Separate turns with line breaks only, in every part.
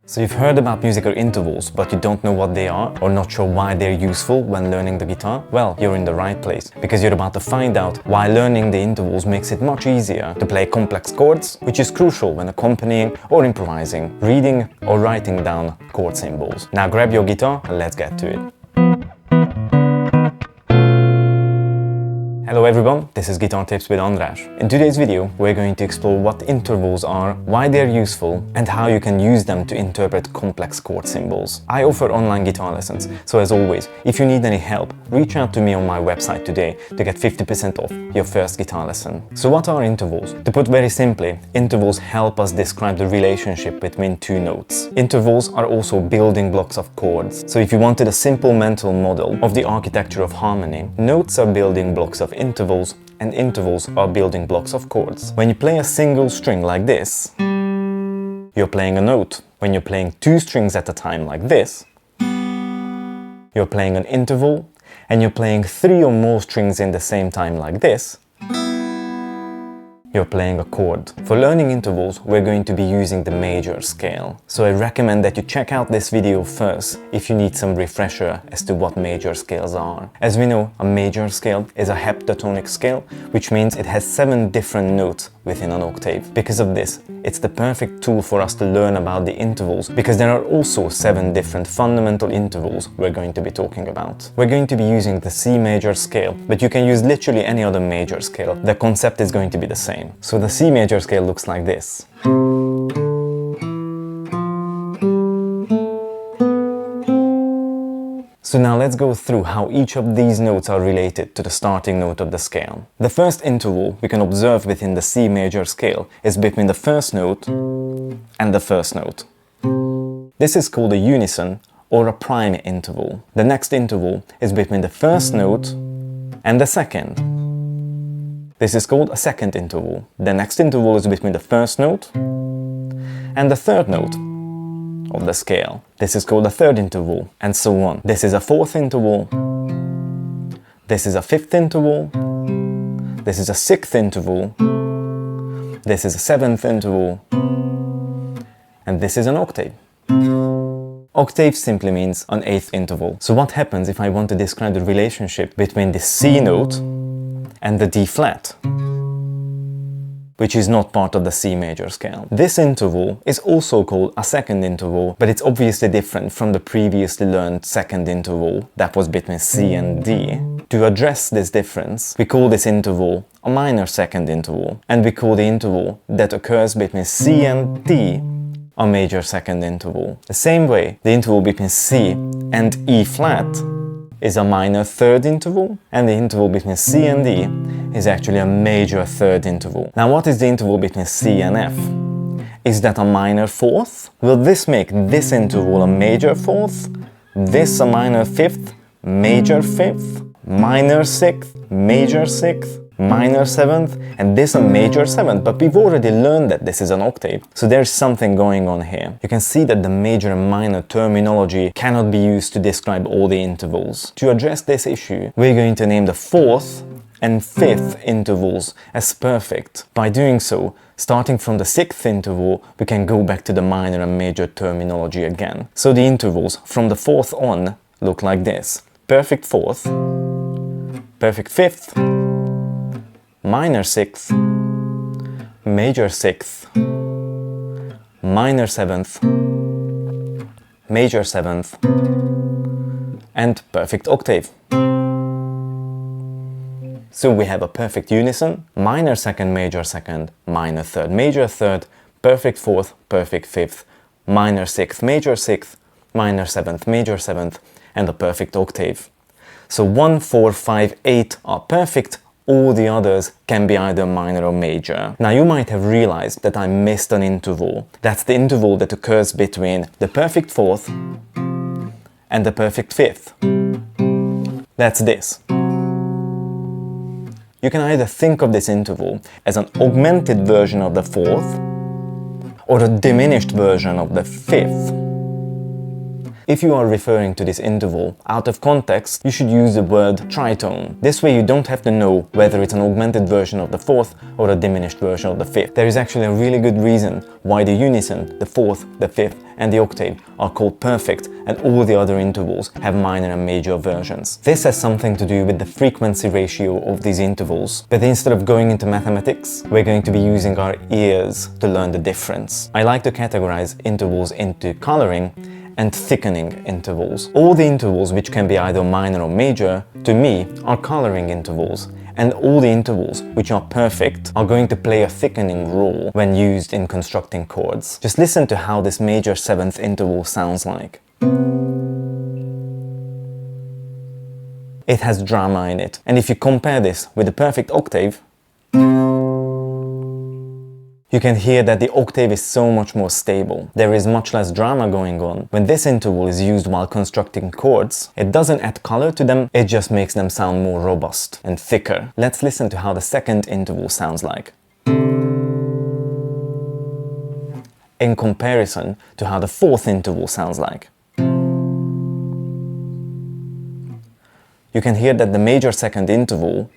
So you've heard about musical intervals, but you don't know what they are or not sure why they're useful when learning the guitar? Well, you're in the right place, because you're about to find out why learning the intervals makes it much easier to play complex chords, which is crucial when accompanying or improvising, reading or writing down chord symbols. Now grab your guitar and let's get to it. Hello everyone, this is Guitar Tips with András. In today's video, we're going to explore what intervals are, why they're useful, and how you can use them to interpret complex chord symbols. I offer online guitar lessons, so as always, if you need any help, reach out to me on my website today to get 50% off your first guitar lesson. So what are intervals? To put very simply, intervals help us describe the relationship between two notes. Intervals are also building blocks of chords. So if you wanted a simple mental model of the architecture of harmony, notes are building blocks of intervals, and intervals are building blocks of chords. When you play a single string like this, you're playing a note. When you're playing two strings at a time like this, you're playing an interval, and you're playing three or more strings in the same time like this, you're playing a chord. For learning intervals, we're going to be using the major scale. So I recommend that you check out this video first if you need some refresher as to what major scales are. As we know, a major scale is a heptatonic scale, which means it has 7 different notes within an octave. Because of this, it's the perfect tool for us to learn about the intervals, because there are also 7 different fundamental intervals we're going to be talking about. We're going to be using the C major scale, but you can use literally any other major scale. The concept is going to be the same. So the C major scale looks like this. So now let's go through how each of these notes are related to the starting note of the scale. The first interval we can observe within the C major scale is between the first note and the first note. This is called a unison or a prime interval. The next interval is between the first note and the second. This is called a second interval. The next interval is between the first note and the third note of the scale. This is called a third interval, and so on. This is a fourth interval. This is a fifth interval. This is a sixth interval. This is a seventh interval. And this is an octave. Octave simply means an eighth interval. So what happens if I want to describe the relationship between the C note and the D flat, which is not part of the C major scale? This interval is also called a second interval, but it's obviously different from the previously learned second interval that was between C and D. To address this difference, we call this interval a minor second interval, and we call the interval that occurs between C and D a major second interval. The same way, the interval between C and E flat is a minor third interval, and the interval between C and D is actually a major third interval. Now what is the interval between C and F? Is that a minor fourth? Will this make this interval a major fourth, this a minor fifth, major fifth, minor sixth, major sixth, minor seventh, and this a major seventh? But we've already learned that this is an octave, so there's something going on here. You can see that the major and minor terminology cannot be used to describe all the intervals. To address this issue, we're going to name the fourth and fifth intervals as perfect. By doing so, starting from the sixth interval, we can go back to the minor and major terminology again. So the intervals from the fourth on look like this: perfect fourth, perfect fifth, minor sixth, major sixth, minor seventh, major seventh, and perfect octave. So we have a perfect unison, minor second, major second, minor third, major third, perfect fourth, perfect fifth, minor sixth, major sixth, minor seventh, major seventh, and a perfect octave. So 1, 4, 5, 8 are perfect. All the others can be either minor or major. Now you might have realized that I missed an interval. That's the interval that occurs between the perfect fourth and the perfect fifth. That's this. You can either think of this interval as an augmented version of the fourth or a diminished version of the fifth. If you are referring to this interval out of context, you should use the word tritone. This way you don't have to know whether it's an augmented version of the fourth or a diminished version of the fifth. There is actually a really good reason why the unison, the fourth, the fifth, and the octave are called perfect, and all the other intervals have minor and major versions. This has something to do with the frequency ratio of these intervals, but instead of going into mathematics, we're going to be using our ears to learn the difference. I like to categorize intervals into coloring and thickening intervals. All the intervals which can be either minor or major, to me, are coloring intervals. And all the intervals which are perfect are going to play a thickening role when used in constructing chords. Just listen to how this major seventh interval sounds like. It has drama in it. And if you compare this with the perfect octave, you can hear that the octave is so much more stable. There is much less drama going on. When this interval is used while constructing chords, it doesn't add color to them, it just makes them sound more robust and thicker. Let's listen to how the second interval sounds like, in comparison to how the fourth interval sounds like. You can hear that the major second interval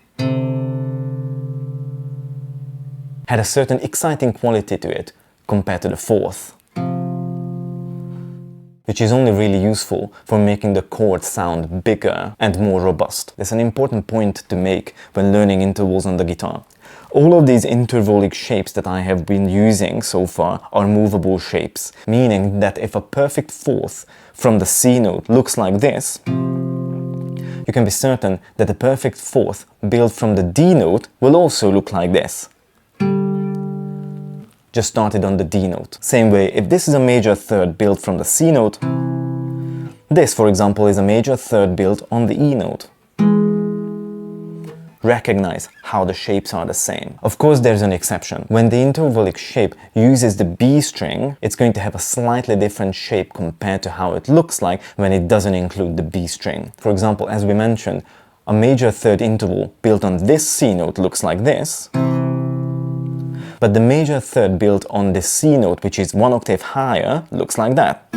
had a certain exciting quality to it compared to the fourth, which is only really useful for making the chord sound bigger and more robust. That's an important point to make when learning intervals on the guitar. All of these intervalic shapes that I have been using so far are movable shapes, meaning that if a perfect fourth from the C note looks like this, you can be certain that the perfect fourth built from the D note will also look like this. Just started on the D note. Same way, if this is a major third built from the C note, this, for example, is a major third built on the E note. Recognize how the shapes are the same. Of course, there's an exception. When the intervalic shape uses the B string, it's going to have a slightly different shape compared to how it looks like when it doesn't include the B string. For example, as we mentioned, a major third interval built on this C note looks like this, but the major third built on this C note, which is one octave higher, looks like that.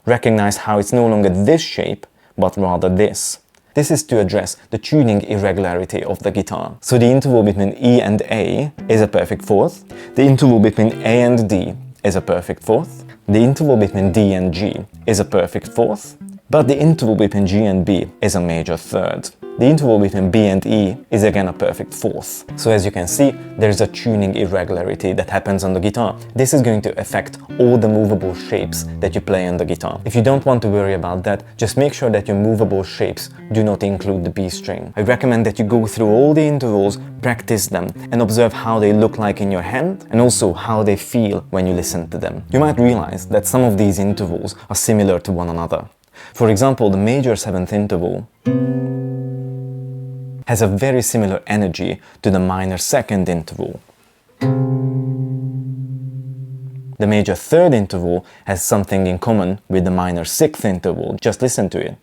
Recognize how it's no longer this shape, but rather this. This is to address the tuning irregularity of the guitar. So the interval between E and A is a perfect fourth, the interval between A and D is a perfect fourth, the interval between D and G is a perfect fourth, but the interval between G and B is a major third. The interval between B and E is again a perfect fourth. So as you can see, there's a tuning irregularity that happens on the guitar. This is going to affect all the movable shapes that you play on the guitar. If you don't want to worry about that, just make sure that your movable shapes do not include the B string. I recommend that you go through all the intervals, practice them, and observe how they look like in your hand, and also how they feel when you listen to them. You might realize that some of these intervals are similar to one another. For example, the major seventh interval has a very similar energy to the minor second interval. The major third interval has something in common with the minor sixth interval. Just listen to it.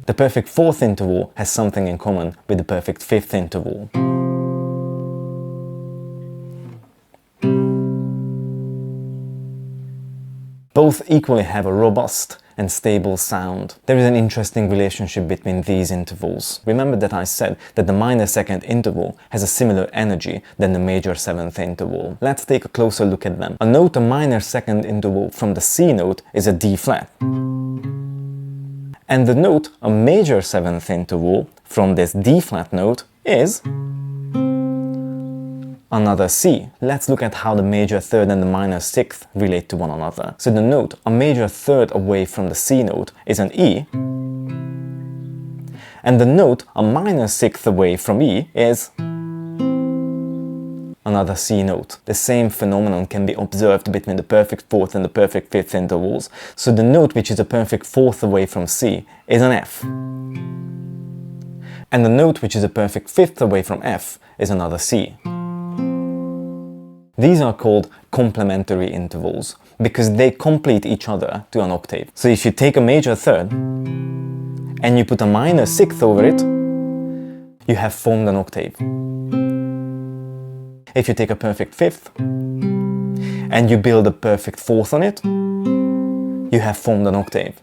The perfect fourth interval has something in common with the perfect fifth interval. Both equally have a robust and stable sound. There is an interesting relationship between these intervals. Remember that I said that the minor second interval has a similar energy than the major seventh interval. Let's take a closer look at them. A note a minor second interval from the C note is a D flat. And the note a major seventh interval from this D flat note is another C. Let's look at how the major third and the minor sixth relate to one another. So the note a major third away from the C note is an E, and the note a minor sixth away from E is another C note. The same phenomenon can be observed between the perfect fourth and the perfect fifth intervals. So the note which is a perfect fourth away from C is an F, and the note which is a perfect fifth away from F is another C. These are called complementary intervals because they complete each other to an octave. So if you take a major third and you put a minor sixth over it, you have formed an octave. If you take a perfect fifth and you build a perfect fourth on it, you have formed an octave.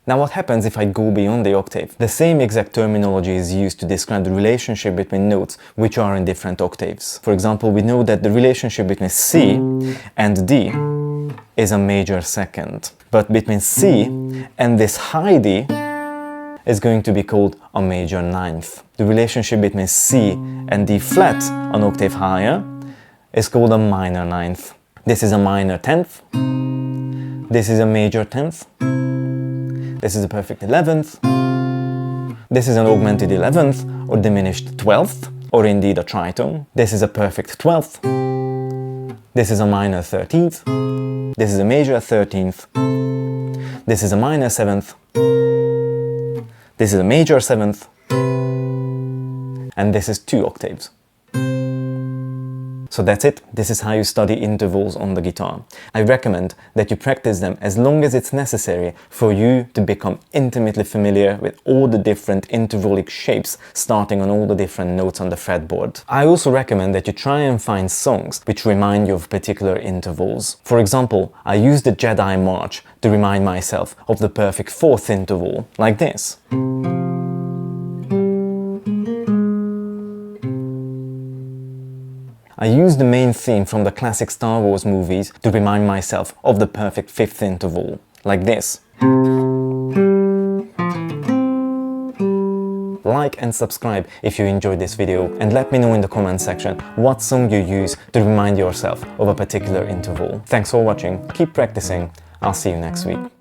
Now what happens if I go beyond the octave? The same exact terminology is used to describe the relationship between notes which are in different octaves. For example, we know that the relationship between C and D is a major second, but between C and this high D is going to be called a major ninth. The relationship between C and D flat, an octave higher, is called a minor ninth. This is a minor tenth. This is a major tenth. This is a perfect 11th. This is an augmented 11th or diminished 12th, or indeed a tritone. This is a perfect 12th. This is a minor 13th. This is a major 13th. This is a minor 7th. This is a major 7th. And this is 2 octaves. So that's it. This is how you study intervals on the guitar. I recommend that you practice them as long as it's necessary for you to become intimately familiar with all the different intervalic shapes starting on all the different notes on the fretboard. I also recommend that you try and find songs which remind you of particular intervals. For example, I use the Jedi March to remind myself of the perfect 4th interval, like this. I use the main theme from the classic Star Wars movies to remind myself of the perfect 5th interval, like this. Like and subscribe if you enjoyed this video, and let me know in the comment section what song you use to remind yourself of a particular interval. Thanks for watching, keep practicing, I'll see you next week.